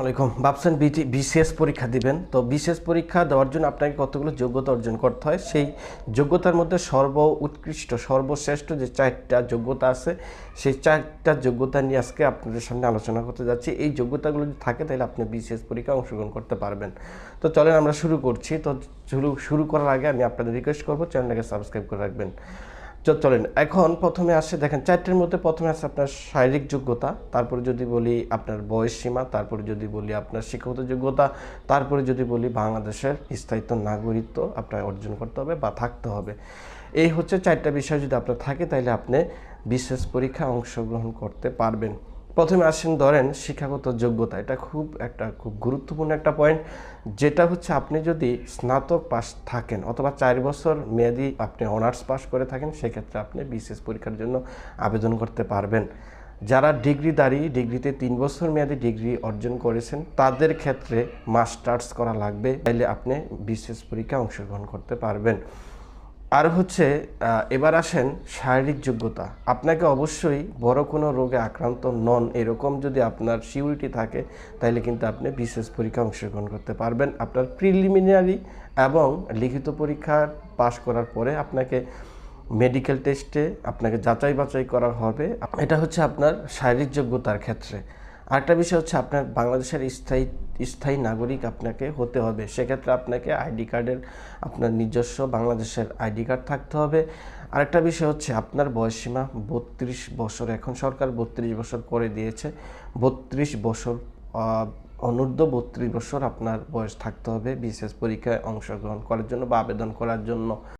আলাইকুম। ভাবছেন বিসিএস পরীক্ষা দিবেন, তো বিসিএস পরীক্ষা দেওয়ার জন্য আপনাকে কতগুলো যোগ্যতা অর্জন করতে হয়। সেই যোগ্যতার মধ্যে উৎকৃষ্ট সর্বশ্রেষ্ঠ যে 4টা যোগ্যতা আছে, সেই 4টা যোগ্যতা নিয়ে আজকে আপনাদের সামনে আলোচনা করতে যাচ্ছি। এই যোগ্যতাগুলো যদি থাকে তাহলে আপনি বিসিএস পরীক্ষায় অংশগ্রহণ করতে পারবেন। তো চলেন আমরা শুরু করছি। তো শুরু করার আগে আমি আপনাদের রিকোয়েস্ট করবো চ্যানেলটাকে সাবস্ক্রাইব করে রাখবেন। চলেন এখন প্রথমে আসে, দেখেন 4টের মধ্যে প্রথমে আছে আপনার শারীরিক যোগ্যতা, তারপরে যদি বলি আপনার বয়স সীমা, তারপরে যদি বলি আপনার শিক্ষাগত যোগ্যতা, তারপরে যদি বলি বাংলাদেশের স্থায়িত্ব নাগরিকত্ব আপনার অর্জন করতে হবে বা থাকতে হবে। এই হচ্ছে 4টা বিষয় যদি আপনার থাকে তাহলে আপনি বিশেষ পরীক্ষায় অংশগ্রহণ করতে পারবেন। প্রথমে আসেন, ধরেন শিক্ষাগত যোগ্যতা। এটা খুব গুরুত্বপূর্ণ একটা পয়েন্ট, যেটা হচ্ছে আপনি যদি স্নাতক পাস থাকেন অথবা 4 বছর মেয়াদি আপনি অনার্স পাস করে থাকেন, সেক্ষেত্রে আপনি বিসিএস পরীক্ষার জন্য আবেদন করতে পারবেন। যারা ডিগ্রিধারী, ডিগ্রিতে 3 বছর মেয়াদি ডিগ্রি অর্জন করেছেন, তাদের ক্ষেত্রে মাস্টার্স করা লাগবে, তাইলে আপনি বিসিএস পরীক্ষায় অংশগ্রহণ করতে পারবেন। আর হচ্ছে এবার আসেন শারীরিক যোগ্যতা। আপনাকে অবশ্যই বড় কোনো রোগে আক্রান্ত নন এরকম যদি আপনার সিউরিটি থাকে, তাহলে কিন্তু আপনি বিসিএস পরীক্ষায় অংশগ্রহণ করতে পারবেন। আপনার প্রিলিমিনারি এবং লিখিত পরীক্ষা পাশ করার পরে আপনাকে মেডিকেল টেস্টে আপনাকে যাচাই বাছাই করা হবে। এটা হচ্ছে আপনার শারীরিক যোগ্যতার ক্ষেত্রে। আরেকটা বিষয় হচ্ছে আপনার বাংলাদেশের স্থায়ী নাগরিক আপনাকে হতে হবে। সেক্ষেত্রে আপনাকে আইডি কার্ডের, আপনার নিজস্ব বাংলাদেশের আইডি কার্ড থাকতে হবে। আরেকটা বিষয় হচ্ছে আপনার বয়সসীমা 32 বছর। এখন সরকার 32 বছর করে দিয়েছে। 32 বছর অনূর্ধ্ব 32 বছর আপনার বয়স থাকতে হবে বিসিএস পরীক্ষায় অংশগ্রহণ করার জন্য বা আবেদন করার জন্য।